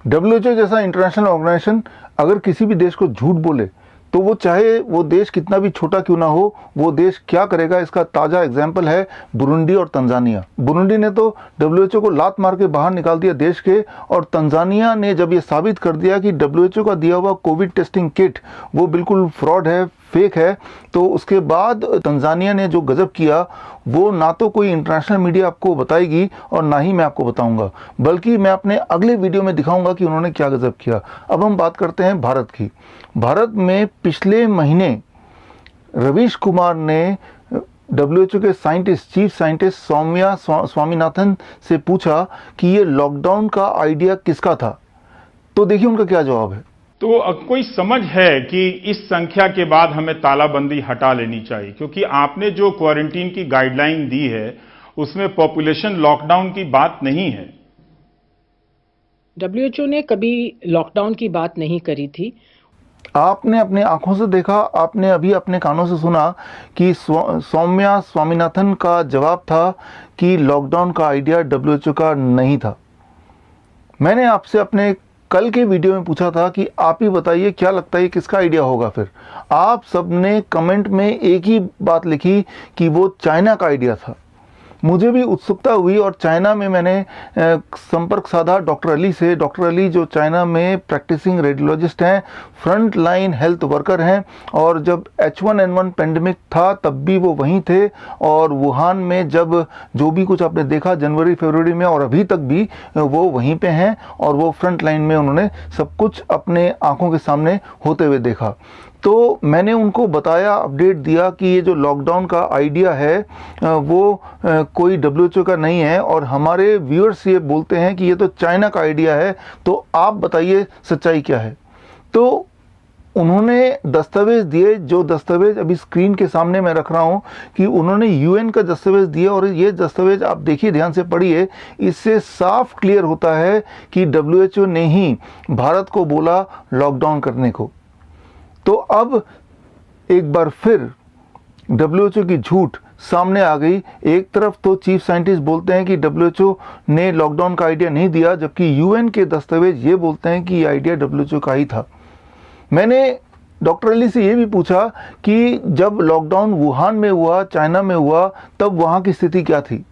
WHO जैसा international organisation अगर किसी भी देश को झूठ बोले तो वो चाहे वो देश कितना भी छोटा क्यों ना हो, वो देश क्या करेगा इसका ताज़ा एग्जाम्पल है बुरुंडी और तंजानिया। बुरुंडी ने तो डब्ल्यूएचओ को लात मार के बाहर निकाल दिया देश के, और तंजानिया ने जब ये साबित कर दिया कि डब्ल्यूएचओ का दिया हुआ कोविड टेस्टिंग किट वो बिल्कुल फ्रॉड है, फेक है, तो उसके बाद तंजानिया ने जो गजब किया वो ना तो कोई इंटरनेशनल मीडिया आपको बताएगी और ना ही मैं आपको बताऊंगा, बल्कि मैं अपने अगले वीडियो में दिखाऊंगा कि उन्होंने क्या गजब किया। अब हम बात करते हैं भारत की। भारत में पिछले महीने रवीश कुमार ने डब्ल्यूएचओ के scientist, chief scientist Soumya Swaminathan से पूछा कि ये लॉकडाउन का आइडिया किसका था। तो देखिए उनका क्या जवाब है। तो कोई समझ है कि इस संख्या के बाद हमें तालाबंदी हटा लेनी चाहिए, क्योंकि आपने जो क्वारंटीन की गाइडलाइन दी है उसमें पॉपुलेशन लॉकडाउन की बात नहीं है। डब्ल्यूएचओ ने कभी लॉकडाउन की बात नहीं करी थी। आपने अपने आंखों से देखा, आपने अभी अपने कानों से सुना कि सौम्या स्वामीनाथन का जवाब था कि लॉकडाउन का आइडिया डब्ल्यूएचओ का नहीं था। मैंने आपसे अपने कल के वीडियो में पूछा था कि आप ही बताइए क्या लगता है किसका आइडिया होगा। फिर आप सबने कमेंट में एक ही बात लिखी कि वो चाइना का आइडिया था। मुझे भी उत्सुकता हुई और चाइना में मैंने संपर्क साधा डॉक्टर अली से। डॉक्टर अली जो चाइना में प्रैक्टिसिंग रेडियोलॉजिस्ट हैं, फ्रंट लाइन हेल्थ वर्कर हैं, और जब H1N1 पेंडेमिक था तब भी वो वहीं थे, और वुहान में जब जो भी कुछ आपने देखा जनवरी फरवरी में और अभी तक भी वो वहीं पे हैं, और वो फ्रंट लाइन में उन्होंने सब कुछ अपने आंखों के सामने होते हुए देखा। तो मैंने उनको बताया, अपडेट दिया कि ये जो लॉकडाउन का आइडिया है वो कोई डब्ल्यूएचओ का नहीं है, और हमारे व्यूअर्स ये बोलते हैं कि ये तो चाइना का आइडिया है, तो आप बताइए सच्चाई क्या है। तो उन्होंने दस्तावेज दिए, जो दस्तावेज अभी स्क्रीन के सामने मैं रख रहा हूं कि उन्होंने यूएन का दस्तावेज दिया, और ये दस्तावेज आप देखिए, ध्यान से पढ़िए। इससे साफ क्लियर होता है कि डब्ल्यूएचओ ने ही भारत को बोला लॉकडाउन करने को। तो अब एक बार फिर डब्ल्यूएचओ की झूठ सामने आ गई। एक तरफ तो चीफ साइंटिस्ट बोलते हैं कि डब्ल्यूएचओ ने लॉकडाउन का आइडिया नहीं दिया, जबकि यूएन के दस्तावेज ये बोलते हैं कि ये आइडिया डब्ल्यूएचओ का ही था। मैंने डॉक्टर अली से ये भी पूछा कि जब लॉकडाउन वुहान में हुआ, चाइना में हुआ, तब वहाँ की स्थिति क्या थी।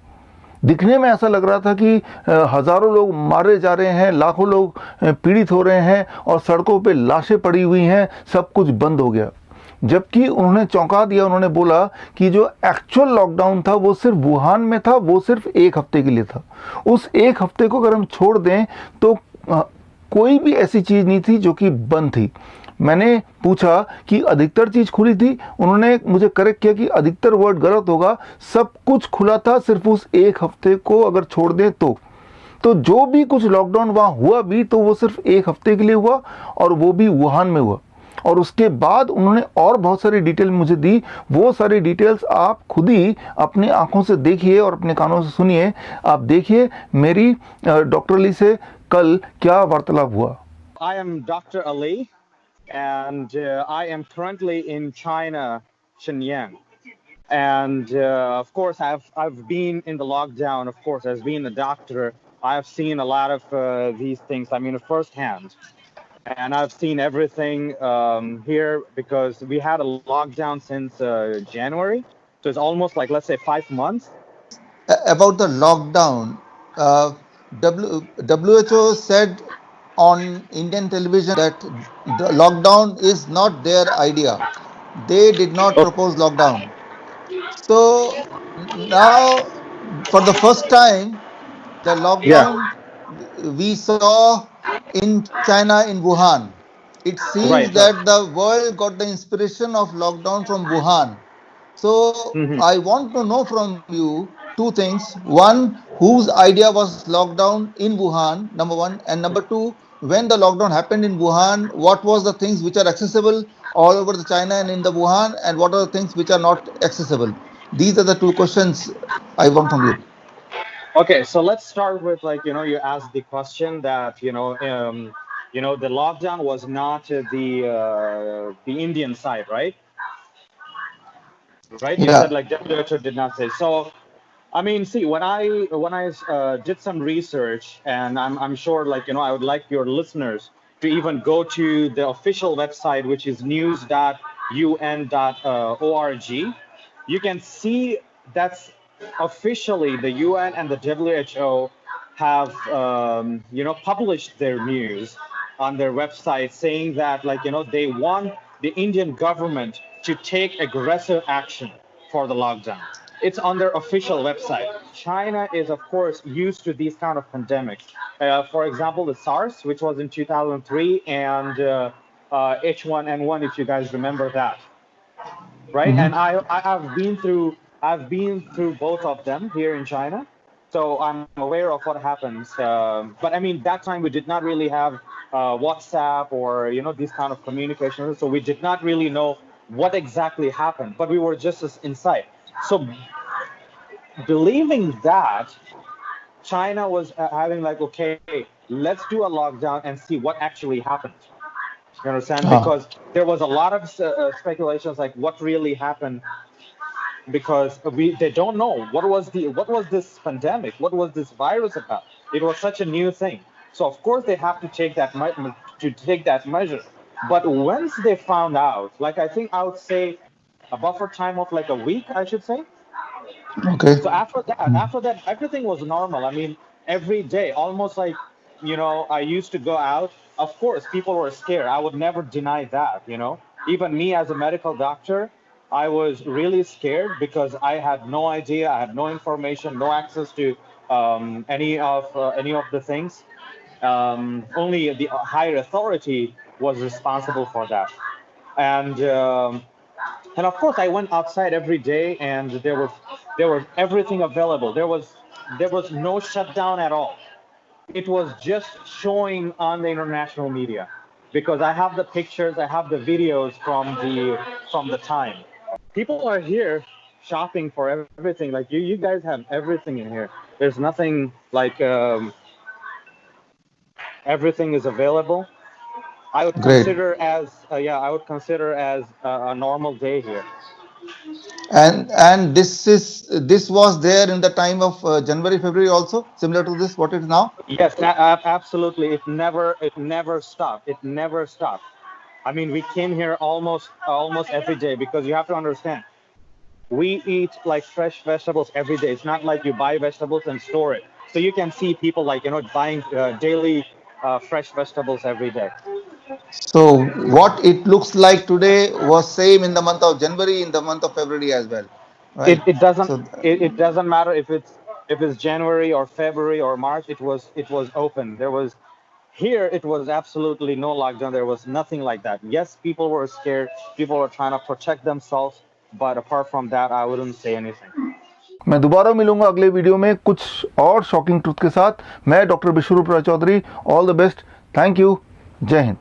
दिखने में ऐसा लग रहा था कि हज़ारों लोग मारे जा रहे हैं, लाखों लोग पीड़ित हो रहे हैं, और सड़कों पे लाशें पड़ी हुई हैं, सब कुछ बंद हो गया। जबकि उन्होंने चौंका दिया, उन्होंने बोला कि जो एक्चुअल लॉकडाउन था वो सिर्फ वुहान में था, वो सिर्फ एक हफ्ते के लिए था। उस एक हफ्ते को अगर हम छोड़ दें तो कोई भी ऐसी चीज़ नहीं थी जो कि बंद थी। मैंने पूछा कि अधिकतर चीज़ खुली थी, उन्होंने मुझे करेक्ट किया कि अधिकतर वर्ड गलत होगा, सब कुछ खुला था सिर्फ उस एक हफ्ते को अगर छोड़ दें तो जो भी कुछ लॉकडाउन वहाँ हुआ भी तो वो सिर्फ एक हफ्ते के लिए हुआ, और वो भी वुहान में हुआ। और उसके बाद उन्होंने और बहुत सारी डिटेल मुझे दी। वो सारी डिटेल्स आप खुद ही अपने आंखों से देखिए और अपने कानों से सुनिए। आप देखिए मेरी डॉक्टर अली से कल क्या वार्तालाप हुआ। I am Dr. Ali, and I am currently in China, Shenyang. And of course, I've been in the lockdown. Of course, as being a doctor, I've seen a lot of these things. I mean, firsthand. And I've seen everything here because we had a lockdown since January. So it's almost like, let's say, 5 months. About the lockdown, WHO said on Indian television that the lockdown is not their idea. They did not propose lockdown. So now, for the first time, the lockdown we saw in China, in Wuhan. It seems that the world got the inspiration of lockdown from Wuhan. So I want to know from you two things. One, whose idea was lockdown in Wuhan, number one, and number two, when the lockdown happened in Wuhan, what was the things which are accessible all over the China and in the Wuhan, and what are the things which are not accessible? These are the two questions I want from you. Okay, so let's start with, like, you asked the question that the lockdown was not the Indian side, right? Right? You said like WHO did not say so. I mean, see, when I did some research, and I'm sure, like, you know, I would like your listeners to even go to the official website, which is news.un.org. You can see that's officially the UN and the WHO have, you know, published their news on their website, saying that, like, you know, they want the Indian government to take aggressive action for the lockdown. It's on their official website. China is, of course, used to these kind of pandemics. For example, the SARS, which was in 2003, and H1N1, if you guys remember that, right? And I've been through both of them here in China, so I'm aware of what happens. But I mean, that time we did not really have WhatsApp or, you know, these kind of communications, so we did not really know what exactly happened. But we were just as inside. So believing that, China was having like, okay, let's do a lockdown and see what actually happened. You understand? Ah, Because there was a lot of speculations like what really happened, because they don't know what was this pandemic, what was this virus about. It was such a new thing, so of course they have to take that measure. But once they found out, like, I think I would say a buffer time of like a week, I should say. okay. So after that, everything was normal. I mean, every day, almost like, you know, I used to go out. Of course, people were scared. I would never deny that, you know. Even me as a medical doctor, I was really scared because I had no idea, I had no information, no access to any of the things. Only the higher authority was responsible for that. And and of course, I went outside every day, and there was everything available. There was no shutdown at all. It was just showing on the international media, because I have the pictures, I have the videos from the time. People are here shopping for everything. Like, you guys have everything in here. There's nothing like, everything is available. I would Great. consider as I would consider as a normal day here. And this was there in the time of January, February also, similar to this what it is now. Yes, absolutely. It never stopped. It never stopped. I mean, we came here almost every day, because you have to understand, we eat like fresh vegetables every day. It's not like you buy vegetables and store it. So you can see people, like, you know, buying daily fresh vegetables every day. So what it looks like today was same in the month of January, in the month of February as well, It, right? it doesn't So it doesn't matter if it's January or February or March. It was open. Here it was absolutely no lockdown. There was nothing like that. Yes, people were scared. People were trying to protect themselves. But apart from that, I wouldn't say anything. मैं दोबारा मिलूंगा अगले video में कुछ और shocking truth के साथ। मैं doctor Vishwaroop Roy Chowdhury. All the best. Thank you. जय हिंद।